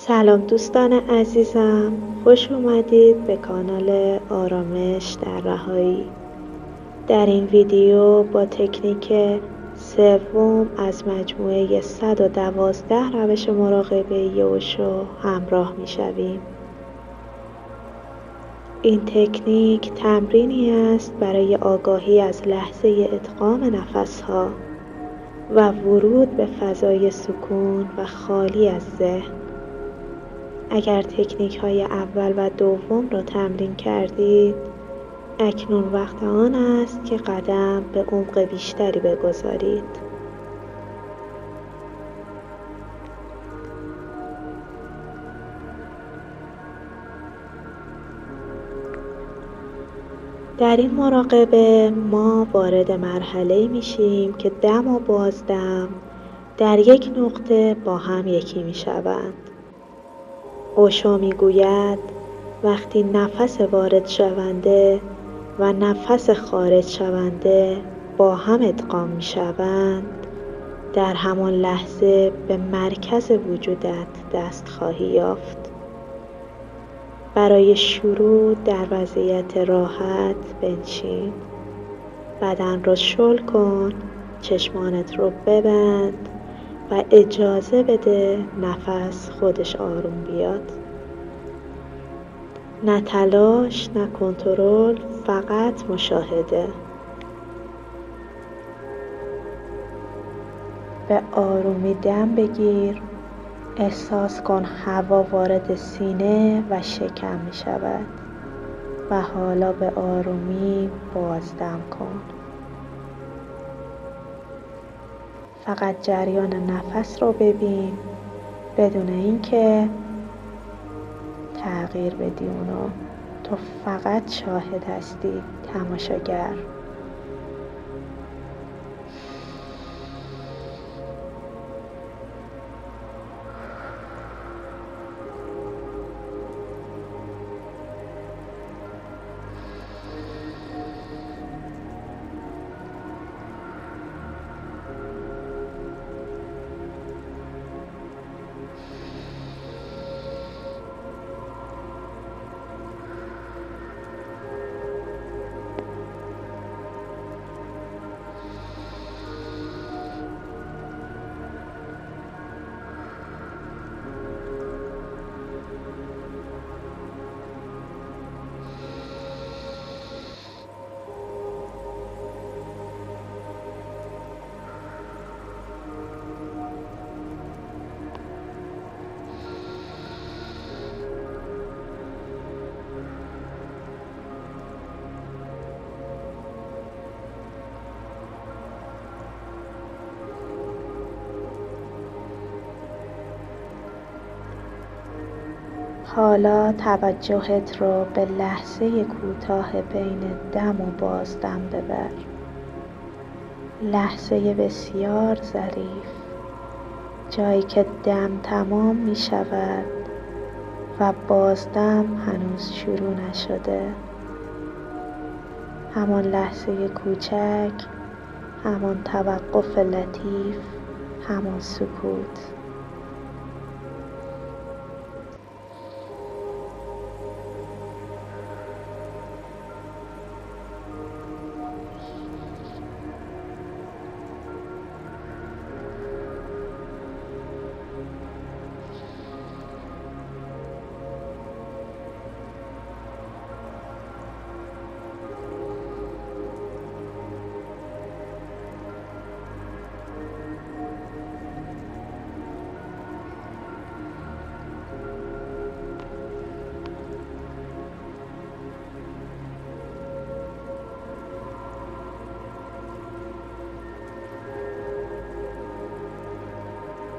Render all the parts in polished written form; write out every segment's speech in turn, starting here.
سلام دوستان عزیزم، خوش اومدید به کانال آرامش در رهایی. در این ویدیو با تکنیک سوم از مجموعه 112 روش مراقبه اوشو همراه میشویم. این تکنیک تمرینی است برای آگاهی از لحظه ادغام نفسها و ورود به فضای سکون و خالی از ذهن. اگر تکنیک های اول و دوم را تمرین کردید، اکنون وقت آن است که قدم به عمق بیشتری بگذارید. در این مراقبه ما وارد مرحله‌ای میشیم که دم و بازدم در یک نقطه با هم یکی میشوند. اوشو میگوید وقتی نفس وارد شونده و نفس خارج شونده با هم ادغام میشوند، در همان لحظه به مرکز وجودت دست خواهی یافت. برای شروع در وضعیت راحت بنشین، بدن را شل کن، چشمانت رو ببند و اجازه بده نفس خودش آروم بیاد. نه تلاش، نه کنترل، فقط مشاهده. به آرومی دم بگیر، احساس کن هوا وارد سینه و شکم می شود و حالا به آرومی بازدم کن. فقط جریان نفس رو ببین بدون اینکه تغییر بدی اونو. تو فقط شاهد هستی، تماشاگر. حالا توجهت رو به لحظه کوتاه بین دم و بازدم ببر. لحظه بسیار ظریف، جایی که دم تمام می شود و بازدم هنوز شروع نشده. همان لحظه کوچک، همان توقف لطیف، همان سکوت.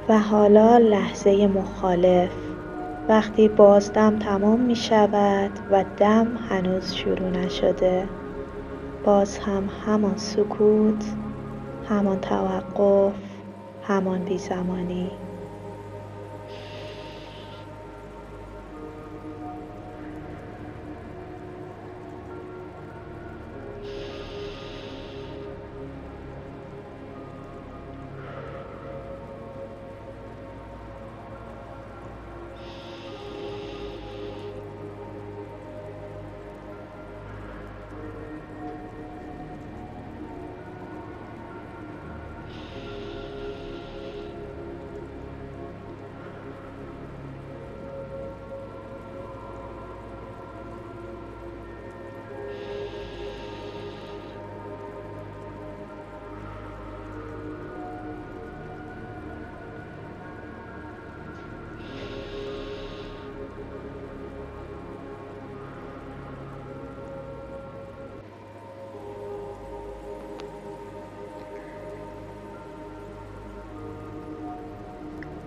و حالا لحظه مخالف، وقتی بازدم تمام می شود و دم هنوز شروع نشده. باز هم همان سکوت، همان توقف، همان بی‌زمانی.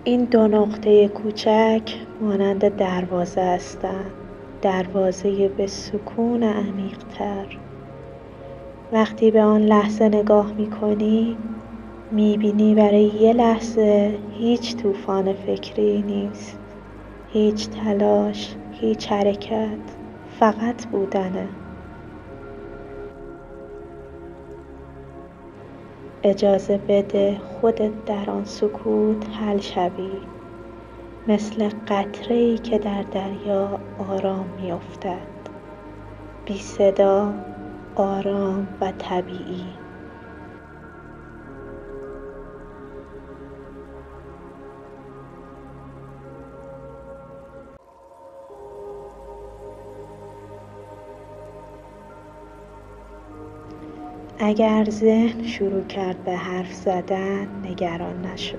این دو نقطه کوچک مانند دروازه هستند، دروازه به سکون عمیق‌تر. وقتی به آن لحظه نگاه می‌کنی، می‌بینی برای یه لحظه هیچ طوفان فکری نیست، هیچ تلاش، هیچ حرکت، فقط بودنه. اجازه بده خودت در آن سکوت حل شوی، مثل قطره‌ای که در دریا آرام می‌افتد، بی صدا، آرام و طبیعی. اگر ذهن شروع کرد به حرف زدن، نگران نشو.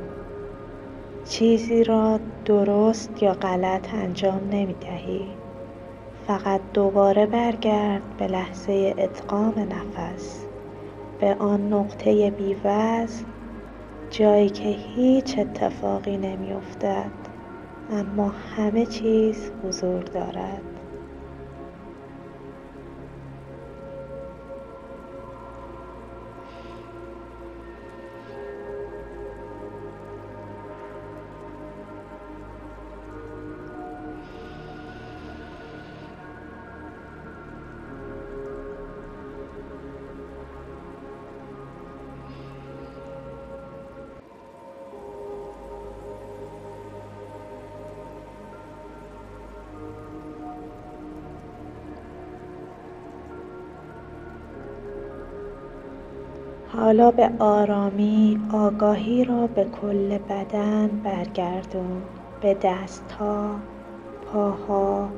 چیزی را درست یا غلط انجام نمی‌دهی. فقط دوباره برگرد به لحظه ادغام نفس، به آن نقطه بی‌وزن، جایی که هیچ اتفاقی نمی‌افتد، اما همه چیز حضور دارد. حالا به آرامی آگاهی را به کل بدن برگردون، به دستها، پاها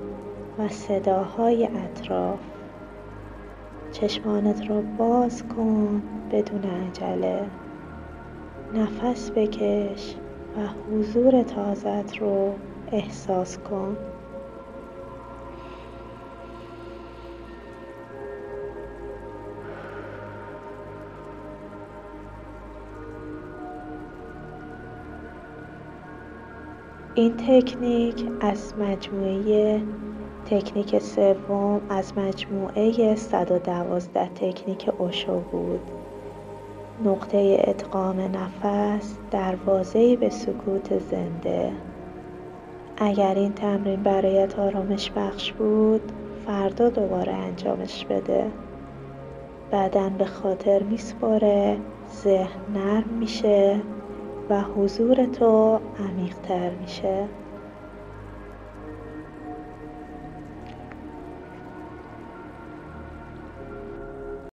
و صداهای اطراف. چشمانت را باز کن بدون عجله. نفس بکش و حضور تازه‌ات رو احساس کن. این تکنیک سوم از مجموعه 112 تکنیک اوشو بود. نقطه ادغام نفس، دروازه‌ای به سکوت زنده. اگر این تمرین برایت آرامش بخش بود، فردا دوباره انجامش بده. بدن به خاطر میسپاره، ذهن نرم میشه و حضور تو عمیق‌تر میشه.